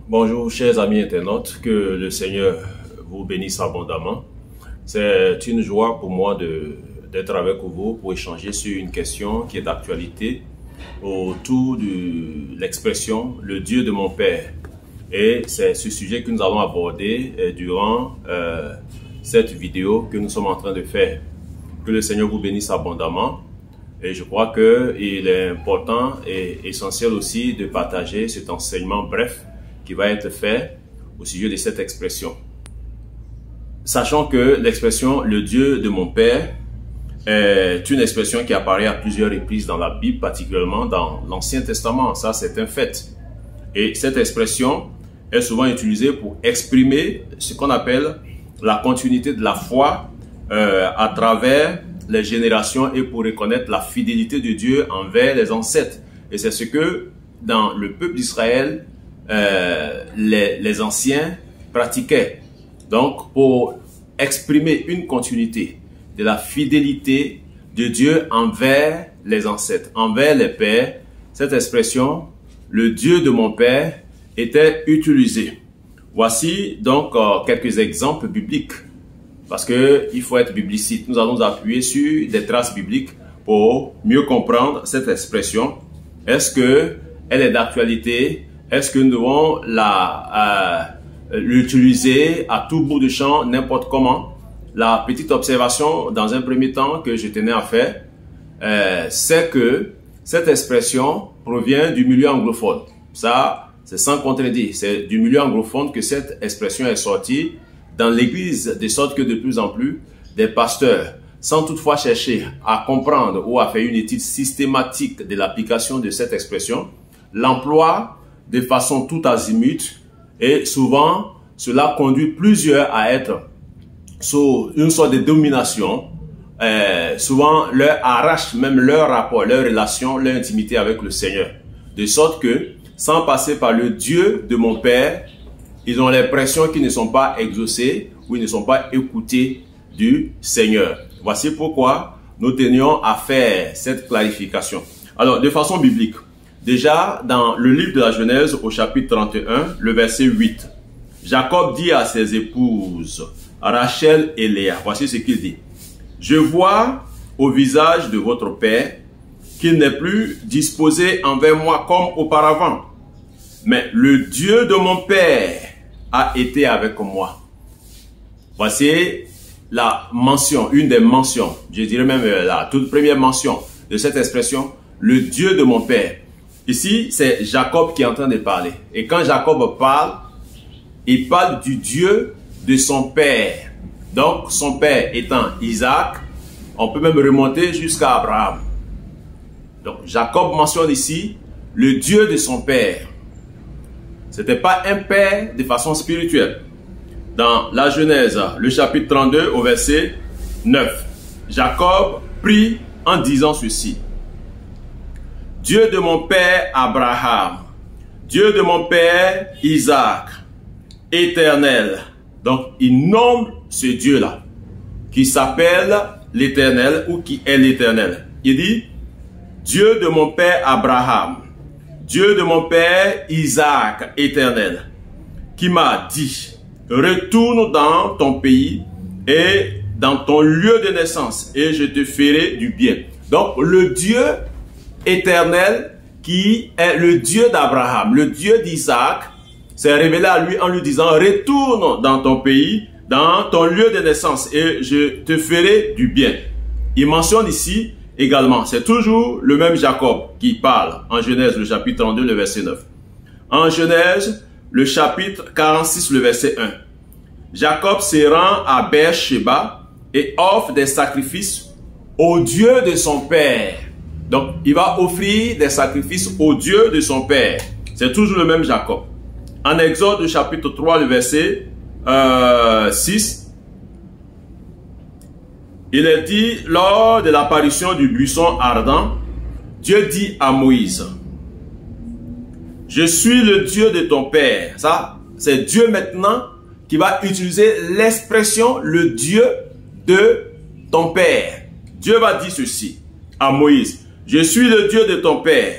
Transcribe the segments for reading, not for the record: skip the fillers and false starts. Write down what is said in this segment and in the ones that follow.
Bonjour chers amis internautes, que le Seigneur vous bénisse abondamment. C'est une joie pour moi d'être avec vous pour échanger sur une question qui est d'actualité autour de l'expression « le Dieu de mon Père ». Et c'est ce sujet que nous allons aborder durant cette vidéo que nous sommes en train de faire. Que le Seigneur vous bénisse abondamment. Et je crois qu'il est important et essentiel aussi de partager cet enseignement bref qui va être fait au sujet de cette expression. Sachant que l'expression « le Dieu de mon Père » est une expression qui apparaît à plusieurs reprises dans la Bible, particulièrement dans l'Ancien Testament. Ça, c'est un fait. Et cette expression est souvent utilisée pour exprimer ce qu'on appelle la continuité de la foi à travers les générations et pour reconnaître la fidélité de Dieu envers les ancêtres. Et c'est ce que dans le peuple d'Israël, les anciens pratiquaient. Donc, pour exprimer une continuité de la fidélité de Dieu envers les ancêtres, envers les pères, cette expression, le Dieu de mon Père, était utilisée. Voici donc quelques exemples bibliques, parce qu'il faut être bibliciste. Nous allons nous appuyer sur des traces bibliques pour mieux comprendre cette expression. Est-ce qu'elle est d'actualité? Est-ce que nous devons l'utiliser à tout bout de champ, n'importe comment? La petite observation dans un premier temps que je tenais à faire, c'est que cette expression provient du milieu anglophone. Ça, c'est sans contredire. C'est du milieu anglophone que cette expression est sortie dans l'Église, de sorte que de plus en plus, des pasteurs, sans toutefois chercher à comprendre ou à faire une étude systématique de l'application de cette expression, l'emploient de façon tout azimut, et souvent cela conduit plusieurs à être sous une sorte de domination. Souvent leur arrache même leur rapport, leur relation, leur intimité avec le Seigneur, de sorte que sans passer par le Dieu de mon Père, ils ont l'impression qu'ils ne sont pas exaucés ou ils ne sont pas écoutés du Seigneur. Voici pourquoi nous tenions à faire cette clarification. Alors, de façon biblique, déjà, dans le livre de la Genèse, au chapitre 31, le verset 8, Jacob dit à ses épouses, Rachel et Léa, voici ce qu'il dit. « Je vois au visage de votre père qu'il n'est plus disposé envers moi comme auparavant, mais le Dieu de mon père a été avec moi. » Voici la mention, une des mentions, je dirais même la toute première mention de cette expression, le Dieu de mon père. Ici, c'est Jacob qui est en train de parler. Et quand Jacob parle, il parle du Dieu de son père. Donc, son père étant Isaac, on peut même remonter jusqu'à Abraham. Donc, Jacob mentionne ici le Dieu de son père. Ce n'était pas un père de façon spirituelle. Dans la Genèse, le chapitre 32, au verset 9, Jacob prie en disant ceci. Dieu de mon père Abraham, Dieu de mon père Isaac, éternel. Donc, il nomme ce Dieu-là, qui s'appelle l'éternel ou qui est l'éternel. Il dit, Dieu de mon père Abraham, Dieu de mon père Isaac, éternel, qui m'a dit, retourne dans ton pays et dans ton lieu de naissance et je te ferai du bien. Donc, le Dieu éternel qui est le Dieu d'Abraham, le Dieu d'Isaac, s'est révélé à lui en lui disant, retourne dans ton pays, dans ton lieu de naissance et je te ferai du bien. Il mentionne ici également, c'est toujours le même Jacob qui parle en Genèse, le chapitre 32, le verset 9. En Genèse, le chapitre 46, le verset 1. Jacob se rend à Beersheba et offre des sacrifices au Dieu de son père. Donc, il va offrir des sacrifices au Dieu de son père. C'est toujours le même Jacob. En Exode, le chapitre 3, le verset 6, il est dit, lors de l'apparition du buisson ardent, Dieu dit à Moïse, « Je suis le Dieu de ton père. » Ça, c'est Dieu maintenant qui va utiliser l'expression « le Dieu de ton père ». Dieu va dire ceci à Moïse. Je suis le Dieu de ton père,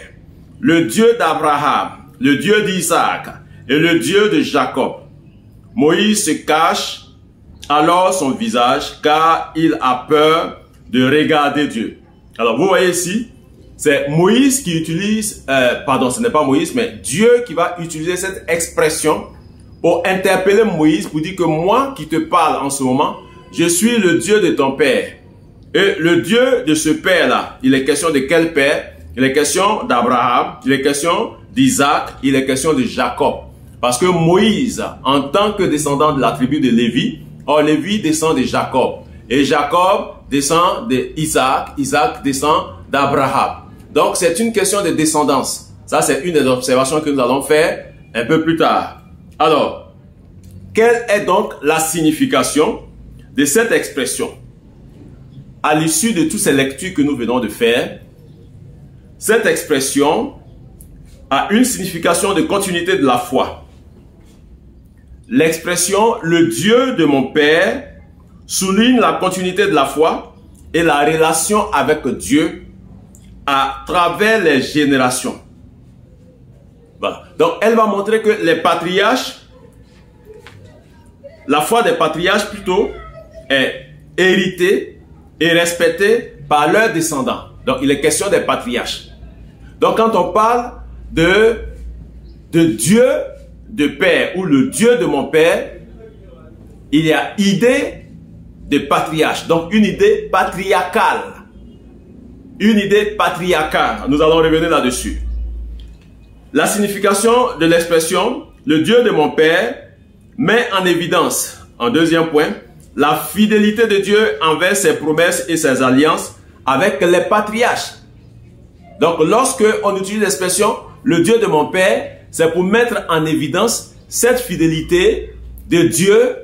le Dieu d'Abraham, le Dieu d'Isaac et le Dieu de Jacob. Moïse se cache alors son visage, car il a peur de regarder Dieu. Alors, vous voyez ici, c'est Moïse qui utilise, pardon, ce n'est pas Moïse, mais Dieu qui va utiliser cette expression pour interpeller Moïse, pour dire que moi qui te parle en ce moment, je suis le Dieu de ton père. Et le Dieu de ce père-là, il est question de quel père? Il est question d'Abraham, il est question d'Isaac, il est question de Jacob. Parce que Moïse, en tant que descendant de la tribu de Lévi, Lévi descend de Jacob. Et Jacob descend d'Isaac, Isaac descend d'Abraham. Donc c'est une question de descendance. Ça c'est une des observations que nous allons faire un peu plus tard. Alors, quelle est donc la signification de cette expression? À l'issue de toutes ces lectures que nous venons de faire, cette expression a une signification de continuité de la foi. L'expression « le Dieu de mon Père » souligne la continuité de la foi et la relation avec Dieu à travers les générations. Voilà. Donc, elle va montrer que les patriarches, la foi des patriarches plutôt, est héritée et respectée par leurs descendants. Donc, il est question des patriarches. Donc, quand on parle de Dieu de Père ou le Dieu de mon Père, il y a idée de patriarche. Donc, une idée patriarcale. Une idée patriarcale. Nous allons revenir là-dessus. La signification de l'expression « le Dieu de mon Père » met en évidence, en deuxième point, la fidélité de Dieu envers ses promesses et ses alliances avec les patriarches. Donc, lorsque on utilise l'expression « le Dieu de mon Père », c'est pour mettre en évidence cette fidélité de Dieu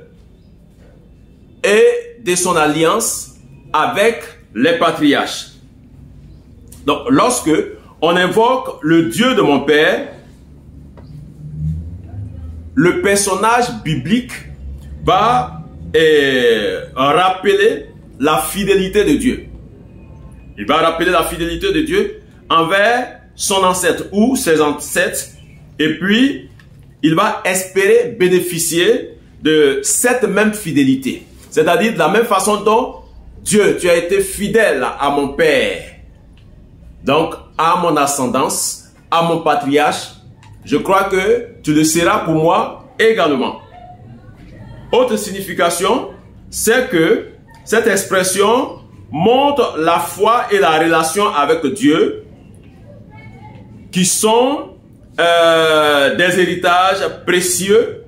et de son alliance avec les patriarches. Donc, lorsque on invoque le Dieu de mon Père, le personnage biblique va rappeler la fidélité de Dieu. Il va rappeler la fidélité de Dieu envers son ancêtre ou ses ancêtres. Et puis, il va espérer bénéficier de cette même fidélité. C'est-à-dire de la même façon dont Dieu, tu as été fidèle à mon Père. Donc, à mon ascendance, à mon patriarche, je crois que tu le seras pour moi également. Autre signification, c'est que cette expression montre la foi et la relation avec Dieu qui sont des héritages précieux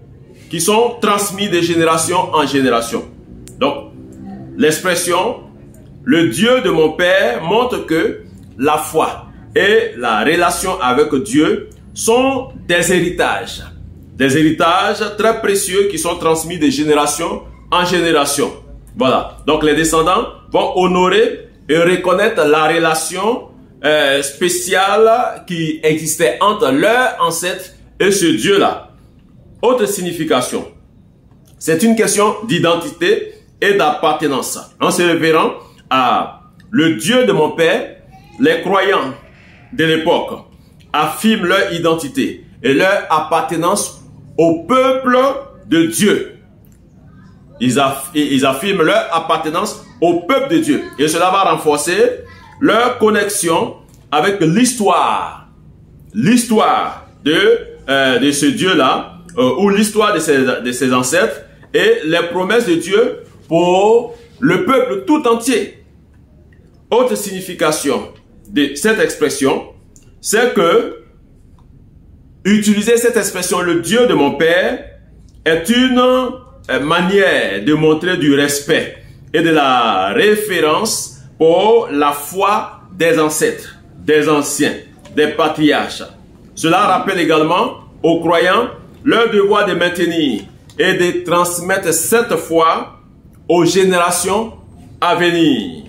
qui sont transmis de génération en génération. Donc, l'expression « le Dieu de mon Père » montre que la foi et la relation avec Dieu sont des héritages très précieux qui sont transmis de génération en génération. Voilà. Donc, les descendants vont honorer et reconnaître la relation spéciale qui existait entre leurs ancêtres et ce Dieu-là. Autre signification, c'est une question d'identité et d'appartenance. En se référant à le Dieu de mon Père, les croyants de l'époque affirment leur identité et leur appartenance au peuple de Dieu. Ils affirment leur appartenance au peuple de Dieu. Et cela va renforcer leur connexion avec l'histoire de ce Dieu-là, ou l'histoire de ses ancêtres, et les promesses de Dieu pour le peuple tout entier. Autre signification de cette expression, c'est que utiliser cette expression, le Dieu de mon Père, est une manière de montrer du respect et de la référence pour la foi des ancêtres, des anciens, des patriarches. Cela rappelle également aux croyants leur devoir de maintenir et de transmettre cette foi aux générations à venir,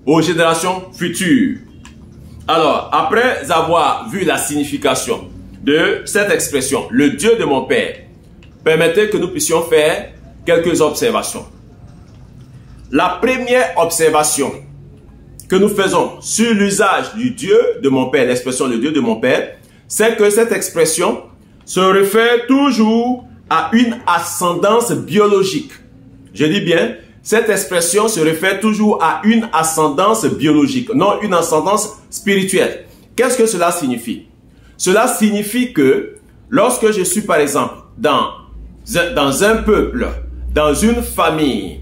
aux générations futures. Alors, après avoir vu la signification de cette expression, le Dieu de mon Père, permettez que nous puissions faire quelques observations. La première observation que nous faisons sur l'usage du Dieu de mon Père, l'expression le Dieu de mon Père, c'est que cette expression se réfère toujours à une ascendance biologique. Je dis bien, cette expression se réfère toujours à une ascendance biologique, non une ascendance spirituelle. Qu'est-ce que cela signifie? Cela signifie que lorsque je suis par exemple dans un peuple, dans une famille,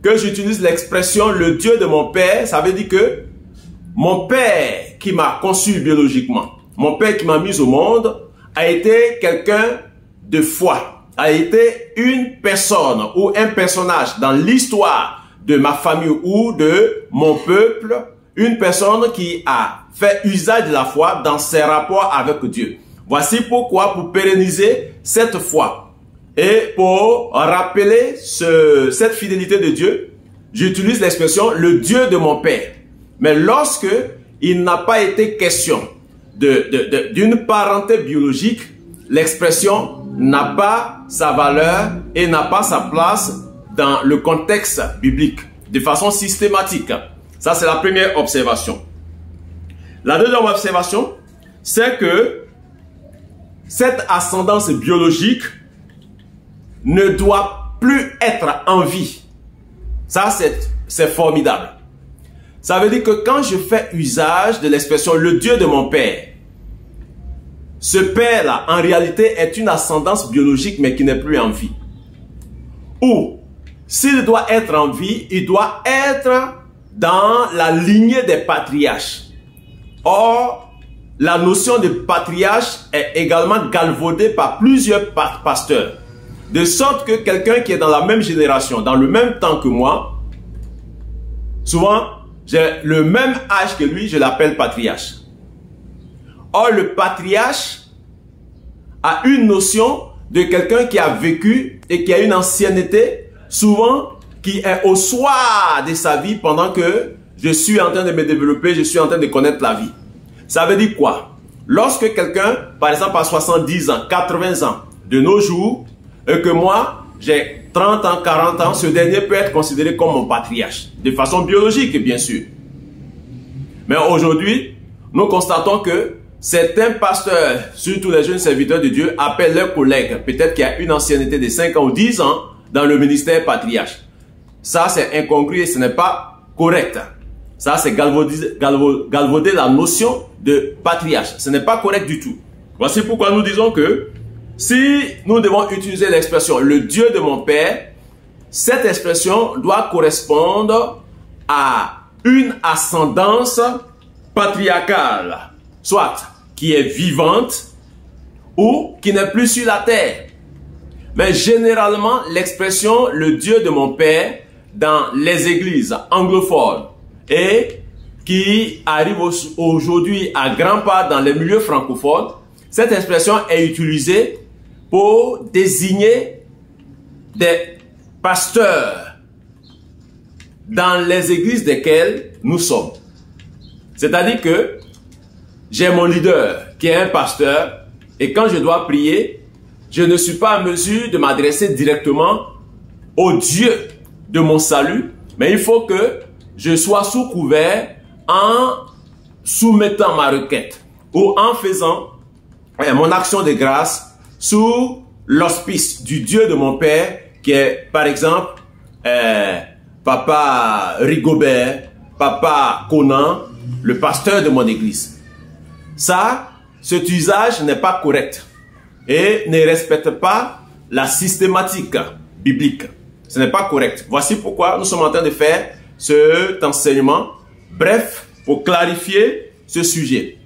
que j'utilise l'expression le Dieu de mon père, ça veut dire que mon père qui m'a conçu biologiquement, mon père qui m'a mis au monde, a été quelqu'un de foi, a été une personne ou un personnage dans l'histoire de ma famille ou de mon peuple, une personne qui a fait usage de la foi dans ses rapports avec Dieu. Voici pourquoi, pour pérenniser cette foi et pour rappeler cette fidélité de Dieu, j'utilise l'expression le Dieu de mon père. Mais lorsque il n'a pas été question d'une parenté biologique, l'expression n'a pas sa valeur et n'a pas sa place dans le contexte biblique de façon systématique. Ça, c'est la première observation. La deuxième observation, c'est que cette ascendance biologique ne doit plus être en vie. Ça, c'est formidable. Ça veut dire que quand je fais usage de l'expression le Dieu de mon père, ce père-là, en réalité, est une ascendance biologique, mais qui n'est plus en vie. Ou, s'il doit être en vie, il doit être dans la lignée des patriarches. Or, la notion de patriarche est également galvaudée par plusieurs pasteurs. De sorte que quelqu'un qui est dans la même génération, dans le même temps que moi, souvent, j'ai le même âge que lui, je l'appelle patriarche. Or, le patriarche a une notion de quelqu'un qui a vécu et qui a une ancienneté, souvent qui est au soir de sa vie pendant que je suis en train de me développer, je suis en train de connaître la vie. Ça veut dire quoi? Lorsque quelqu'un, par exemple à 70 ans, 80 ans, de nos jours, et que moi, j'ai 30 ans, 40 ans, ce dernier peut être considéré comme mon patriarche, de façon biologique bien sûr. Mais aujourd'hui, nous constatons que certains pasteurs, surtout les jeunes serviteurs de Dieu, appellent leurs collègues, peut-être qu'il y a une ancienneté de 5 ans ou 10 ans, dans le ministère patriarche. Ça, c'est incongru et ce n'est pas correct. Ça, c'est galvauder la notion de patriarche. Ce n'est pas correct du tout. Voici pourquoi nous disons que si nous devons utiliser l'expression « le Dieu de mon père », cette expression doit correspondre à une ascendance patriarcale, soit qui est vivante ou qui n'est plus sur la terre. Mais généralement, l'expression « le Dieu de mon père » dans les églises anglophones et qui arrive aujourd'hui à grands pas dans les milieux francophones, cette expression est utilisée pour désigner des pasteurs dans les églises desquelles nous sommes. C'est-à-dire que j'ai mon leader qui est un pasteur et quand je dois prier, je ne suis pas en mesure de m'adresser directement au Dieu de mon salut, mais il faut que je sois sous couvert en soumettant ma requête ou en faisant mon action de grâce sous l'auspice du Dieu de mon père qui est par exemple Papa Rigobert, Papa Conan, le pasteur de mon église. Ça, cet usage n'est pas correct et ne respecte pas la systématique biblique. Ce n'est pas correct. Voici pourquoi nous sommes en train de faire cet enseignement bref pour clarifier ce sujet.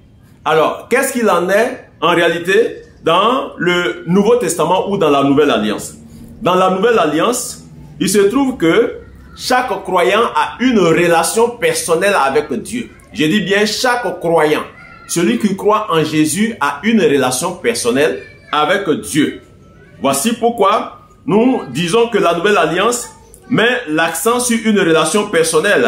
Alors, qu'est-ce qu'il en est en réalité dans le Nouveau Testament ou dans la Nouvelle Alliance? Dans la Nouvelle Alliance, il se trouve que chaque croyant a une relation personnelle avec Dieu. Je dis bien chaque croyant. Celui qui croit en Jésus a une relation personnelle avec Dieu. Voici pourquoi nous disons que la Nouvelle Alliance met l'accent sur une relation personnelle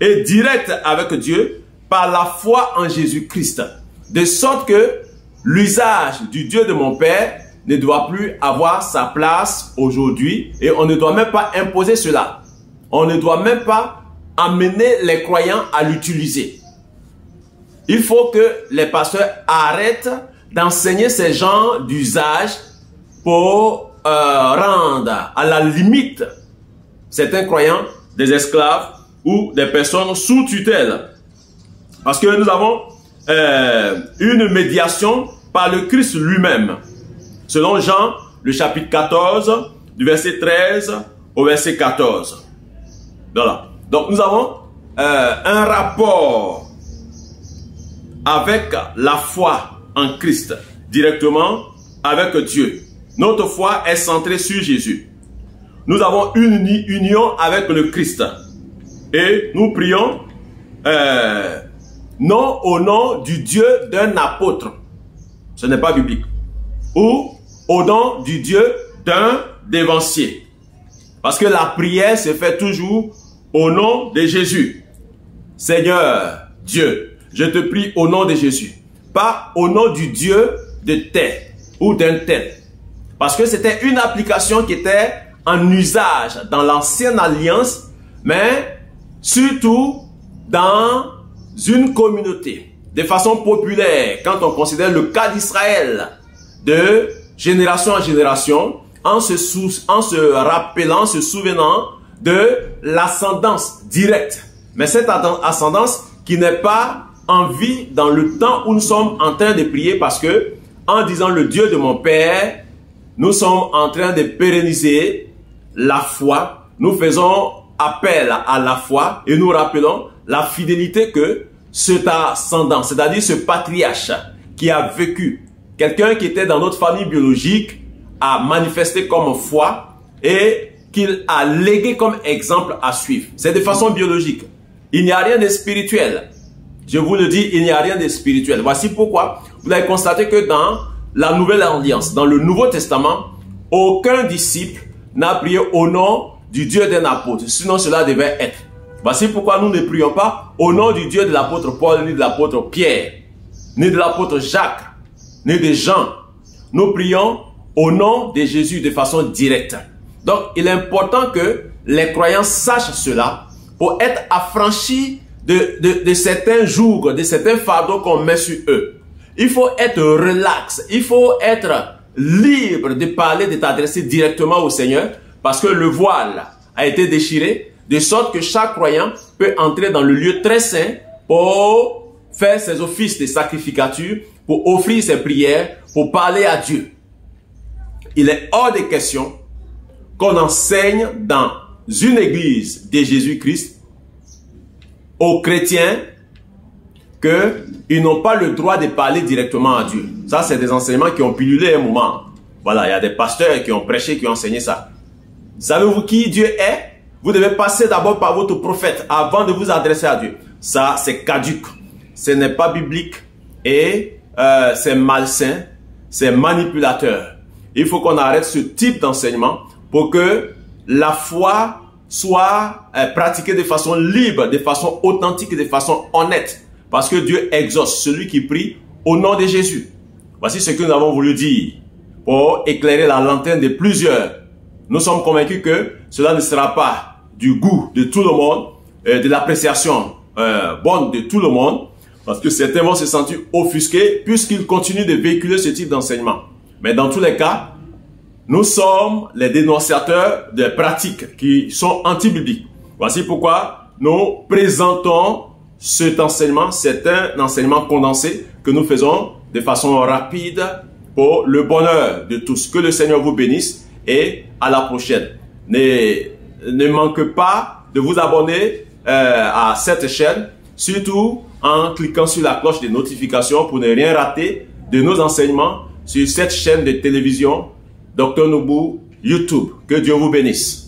et directe avec Dieu par la foi en Jésus-Christ. De sorte que l'usage du Dieu de mon Père ne doit plus avoir sa place aujourd'hui et on ne doit même pas imposer cela. On ne doit même pas amener les croyants à l'utiliser. Il faut que les pasteurs arrêtent d'enseigner ces genres d'usage pour rendre à la limite certains croyants des esclaves ou des personnes sous tutelle. Parce que nous avons une médiation par le Christ lui-même. Selon Jean, le chapitre 14, du verset 13 au verset 14. Voilà. Donc nous avons un rapport avec la foi en Christ, directement avec Dieu. Notre foi est centrée sur Jésus. Nous avons une union avec le Christ. Et nous prions non au nom du Dieu d'un apôtre. Ce n'est pas biblique. Ou au nom du Dieu d'un dévancier. Parce que la prière se fait toujours au nom de Jésus. Seigneur Dieu, je te prie au nom de Jésus. Pas au nom du Dieu de tel ou d'un tel. Parce que c'était une application qui était en usage dans l'ancienne alliance, mais surtout dans une communauté, de façon populaire, quand on considère le cas d'Israël, de génération en génération, en se rappelant, se souvenant de l'ascendance directe. Mais cette ascendance qui n'est pas en vie dans le temps où nous sommes en train de prier, parce que en disant le Dieu de mon Père, nous sommes en train de pérenniser la foi. Nous faisons appel à la foi et nous rappelons la fidélité que cet ascendant, c'est-à-dire ce patriarche qui a vécu, quelqu'un qui était dans notre famille biologique, a manifesté comme foi et qu'il a légué comme exemple à suivre. C'est de façon biologique. Il n'y a rien de spirituel. Je vous le dis, il n'y a rien de spirituel. Voici pourquoi vous avez constaté que dans la Nouvelle Alliance, dans le Nouveau Testament, aucun disciple n'a prié au nom du Dieu d'un apôtre. Sinon, cela devait être. Voici pourquoi nous ne prions pas au nom du Dieu de l'apôtre Paul, ni de l'apôtre Pierre, ni de l'apôtre Jacques, ni de Jean. Nous prions au nom de Jésus de façon directe. Donc, il est important que les croyants sachent cela pour être affranchis de certains jours, de certains fardeaux qu'on met sur eux. Il faut être relax, il faut être libre de parler, de t'adresser directement au Seigneur, parce que le voile a été déchiré, de sorte que chaque croyant peut entrer dans le lieu très saint pour faire ses offices de sacrificature, pour offrir ses prières, pour parler à Dieu. Il est hors de question qu'on enseigne dans une église de Jésus-Christ aux chrétiens qu'ils n'ont pas le droit de parler directement à Dieu. Ça, c'est des enseignements qui ont pilulé un moment. Voilà, il y a des pasteurs qui ont prêché, qui ont enseigné ça. Savez-vous qui Dieu est? Vous devez passer d'abord par votre prophète avant de vous adresser à Dieu. Ça, c'est caduc. Ce n'est pas biblique et c'est malsain, c'est manipulateur. Il faut qu'on arrête ce type d'enseignement pour que la foi soit pratiquée de façon libre, de façon authentique et de façon honnête. Parce que Dieu exauce celui qui prie au nom de Jésus. Voici ce que nous avons voulu dire pour éclairer la lanterne de plusieurs. Nous sommes convaincus que cela ne sera pas du goût de tout le monde, de l'appréciation bonne de tout le monde, parce que certains vont se sentir offusqués puisqu'ils continuent de véhiculer ce type d'enseignement. Mais dans tous les cas, nous sommes les dénonciateurs des pratiques qui sont anti-bibliques. Voici pourquoi nous présentons cet enseignement. C'est un enseignement condensé que nous faisons de façon rapide pour le bonheur de tous. Que le Seigneur vous bénisse et à la prochaine. Ne manquez pas de vous abonner à cette chaîne, surtout en cliquant sur la cloche de notification pour ne rien rater de nos enseignements sur cette chaîne de télévision Dr Noubou YouTube. Que Dieu vous bénisse.